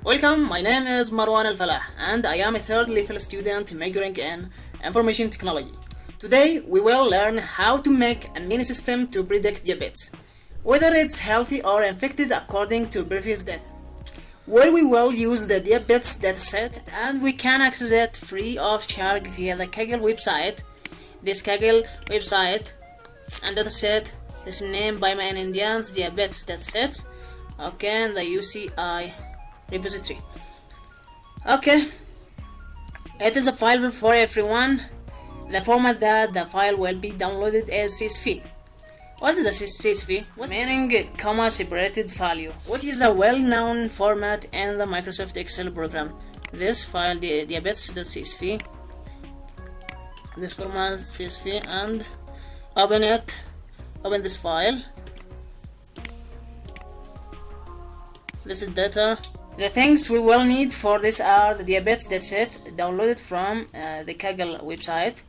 Welcome, my name is Marwan Al-Falah and I am a third level student majoring in information technology. Today we will learn how to make a mini system to predict diabetes, whether it's healthy or infected according to previous data. Where we will use the diabetes dataset and we can access it free of charge via the Kaggle website. This Kaggle website and dataset is named by my Indians diabetes dataset. Okay, and the UCI repository. Okay, it is available for everyone. The format that the file will be downloaded is CSV. What is the CSV? Meaning comma separated value, which is a well-known format in the Microsoft Excel program. This file, the diabetes.csv, this format CSV, and open it. Open this file. This is data. The things we will need for this are the diabetes dataset downloaded from the Kaggle website,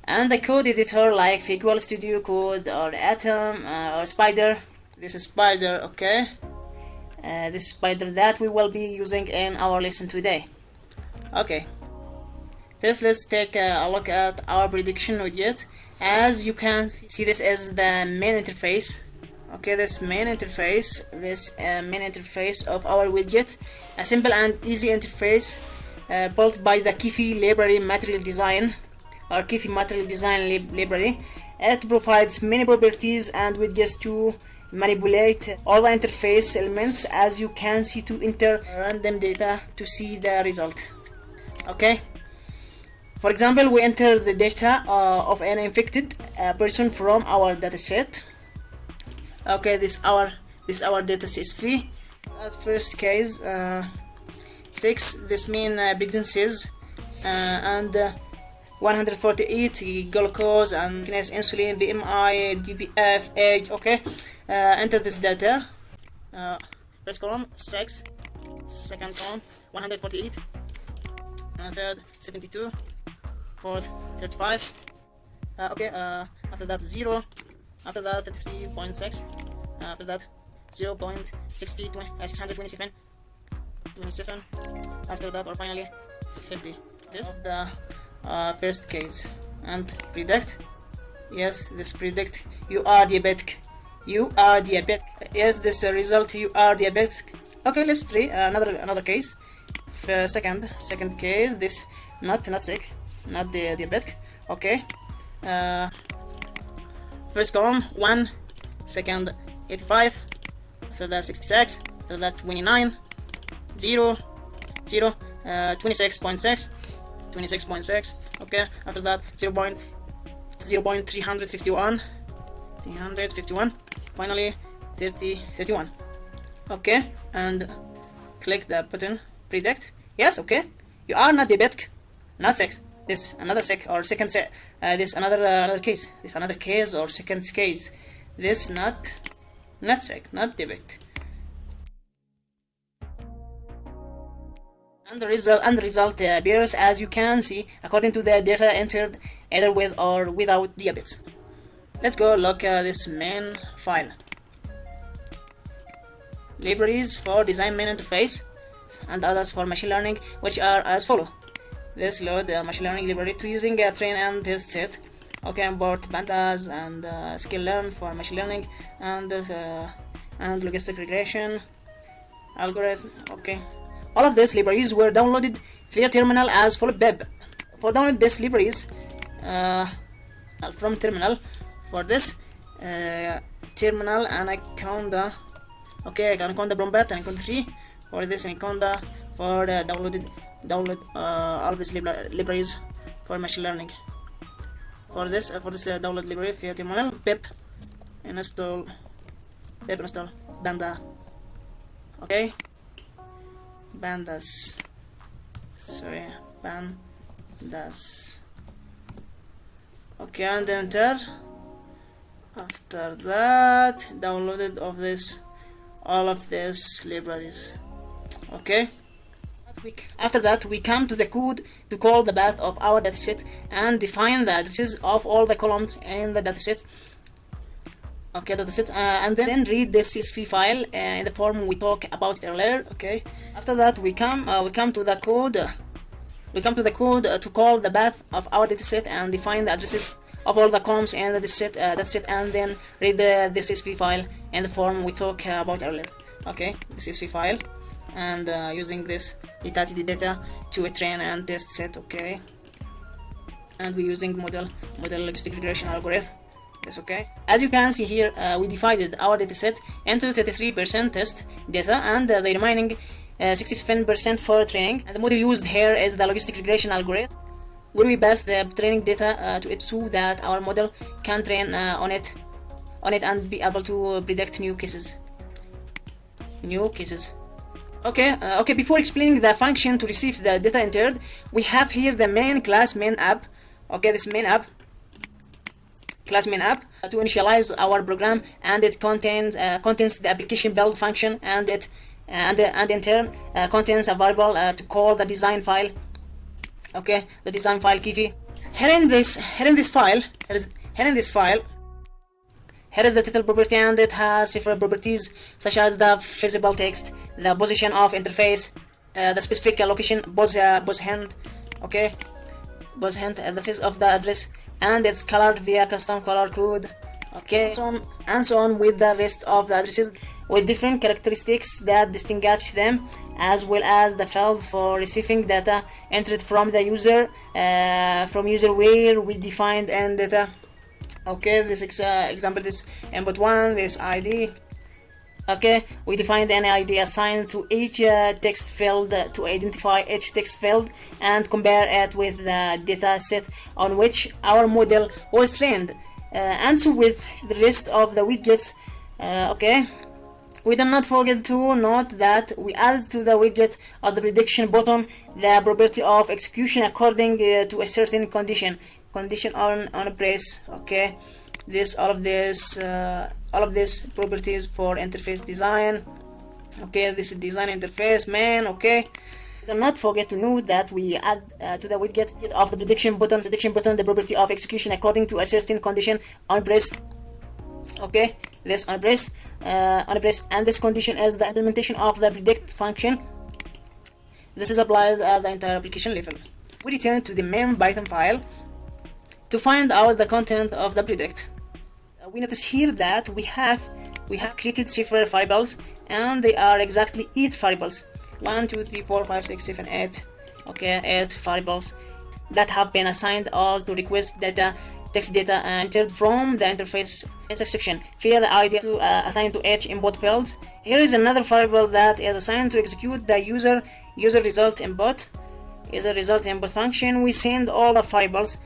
and the code editor like Visual Studio Code or Atom or Spider. This is Spider, okay. This Spider that we will be using in our lesson today. Okay. First, let's take a look at our prediction widget. As you can see, this is the main interface. Okay, this main interface of our widget, a simple and easy interface built by the Kivy library material design or Kivy material design library. It provides many properties and widgets to manipulate all the interface elements, as you can see, to enter random data to see the result. Okay, for example, we enter the data of an infected person from our dataset. Okay, this our data CSV. At first case 6, this mean pregnancies and 148 glucose and insulin, BMI, DPF, age. Okay, enter this data. First column 6, second column 148, and third 72, fourth 35. Okay, after that 0. After that 33.6, after that 0.627, 27, after that, or finally 50. This is the first case. And predict. Yes, this predict you are diabetic. You are diabetic. Yes, this result you are diabetic. Okay, let's try another case. Second case. This not sick, not diabetic. Okay. First column 1, second 85, after that 66, after that 29, 0, 0, 26.6, 26.6. Okay, after that 0.351, 351, finally 31. Okay, and click the button predict. Yes, okay, you are not diabetic, not sick. This another sick or second sick. This another case. This another case or second case. This not sick, not diabetic. And the result appears, as you can see, according to the data entered, either with or without diabetes. Let's go look at this main file. Libraries for design main interface and others for machine learning, which are as follow. This load the machine learning library to using a train and test set. Okay, import pandas and skill learn for machine learning and logistic regression algorithm. Okay, all of these libraries were downloaded via terminal as follow pip. For download these libraries from terminal, for this terminal anaconda. Okay, anaconda prompt, anaconda 3. For this anaconda, for download all of these libraries for machine learning. For this download library via terminal, pip install panda. Okay, pandas. Okay, and enter. After that, downloaded all of these libraries. Okay. After that, we come to the code to call the path of our dataset and define the addresses of all the columns in the dataset. okay, dataset, and then read this CSV file in the form we talked about earlier. Okay, after that we come to the code. To call the path of our dataset and define the addresses of all the columns in the dataset, and then read the CSV file in the form we talked about earlier. Okay, the CSV file, and using this data to train and test set. Okay, and we're using model logistic regression algorithm. That's okay. As you can see here, we divided our dataset into 33% test data and the remaining 67% for training. And the model used here is the logistic regression algorithm, where we pass the training data to it so that our model can train on it and be able to predict new cases. Okay, before explaining the function to receive the data entered, we have here the main class main app. Okay, this class main app to initialize our program, and it contains the application build function, and it in turn contains a variable to call the design file. Okay, the design file Kivy. Here in this file, here is the title property, and it has several properties such as the visible text, the position of interface, the specific location, pose hint, okay, pose hint, the size of the address, and it's colored via custom color code. Okay, and so on with the rest of the addresses with different characteristics that distinguish them, as well as the field for receiving data entered from the user where we defined and data. Okay, this example, this input 1, this ID. Okay, we defined an ID assigned to each text field to identify each text field and compare it with the data set on which our model was trained, and so with the rest of the widgets. Okay, we do not forget to note that we added to the widget of the prediction button the property of execution according to a certain condition on a brace. Okay, all of this properties for interface design. Okay, this is design interface main. Okay, do not forget to note that we add to the widget of the prediction button the property of execution according to a certain condition on brace. Okay, this on brace, and this condition is the implementation of the predict function. This is applied at the entire application level. We return to the main Python file to find out the content of the predict. We notice here that we have created several variables, and they are exactly 8 variables. 1, 2, 3, 4, 5, 6, 7, 8. Okay, 8 variables that have been assigned all to request text data entered from the interface section via the ID to assign to each input fields. Here is another variable that is assigned to execute the user result input function. We send all the variables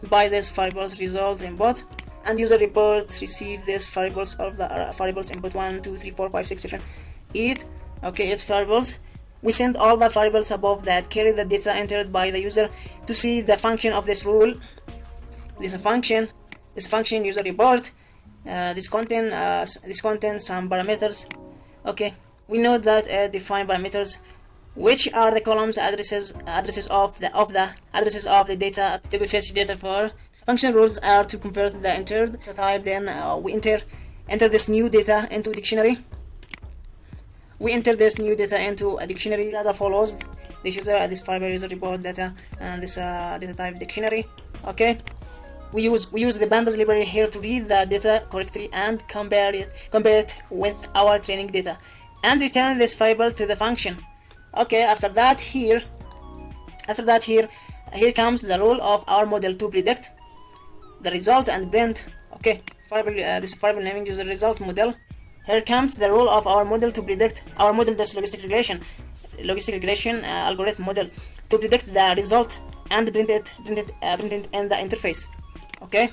by this variables result input, and user reports receive this variables of the variables input 1, 2, 3, 4, 5, 6, 7, 8. Okay, 8 variables. We send all the variables above that carry the data entered by the user to see the function of this rule. This function user report. This contains some parameters. Okay, we know that define parameters, which are the columns addresses of the data to be fetched data for. Function rules are to convert the entered type. Then we enter this new data into dictionary. We enter this new data into a dictionary as follows: this variable user report data, and this data type dictionary. Okay, we use the pandas library here to read the data correctly and compare it with our training data, and return this variable to the function. Okay, after that here comes the role of our model to predict the result and print. Okay, this variable naming user result model. Here comes the role of our model to predict our model, this logistic regression algorithm model, to predict the result and print it in the interface. Okay,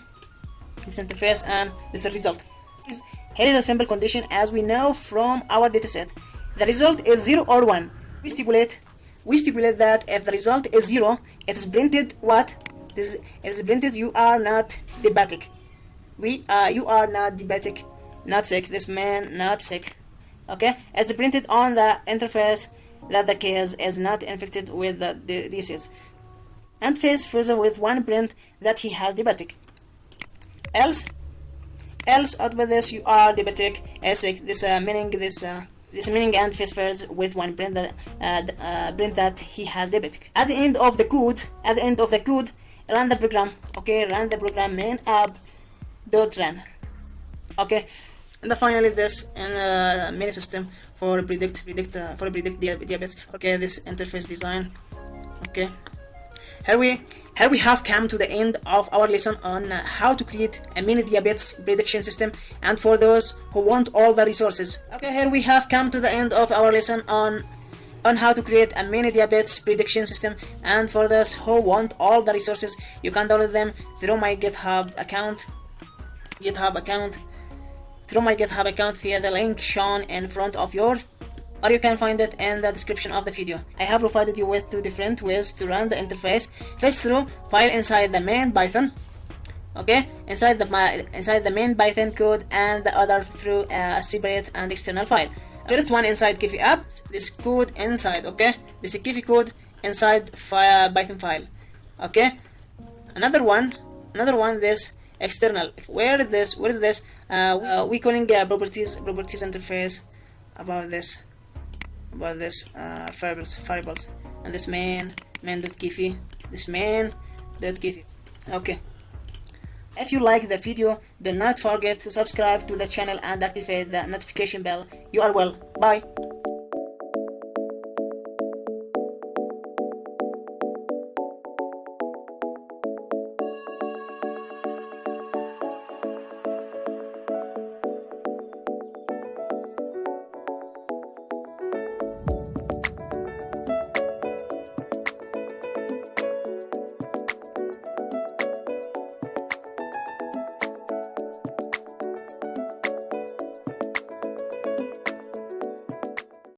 this interface and this result. Here is a simple condition, as we know from our dataset. The result is 0 or 1. We stipulate that if the result is 0, it is printed what? It is printed you are not diabetic. You are not diabetic, not sick. This man not sick. Okay, it's printed on the interface that the case is not infected with the disease, and face further with one print that he has diabetic. else out of this you are diabetic ASIC, this meaning and specifies with one print that he has diabetic. At the end of the code, run the program. Okay, run the program main app dot run. Okay, and then finally this in mini system for predict diabetes. Okay, this interface design. Okay, here we have come to the end of our lesson on how to create a mini diabetes prediction system, and for those who want all the resources. Okay, here we have come to the end of our lesson on how to create a mini diabetes prediction system, and for those who want all the resources, you can download them through my GitHub account via the link shown in front of your, or you can find it in the description of the video. I have provided you with two different ways to run the interface. First, through file inside the main Python, okay, inside the main Python code, and the other through a separate and external file. First one inside Kivy app, this code inside, okay, this Kivy code inside Python file. Okay, another one this external. Where is this? We calling properties interface about this variables, and this main.kivy, okay. If you like the video, do not forget to subscribe to the channel and activate the notification bell. You are well. Bye.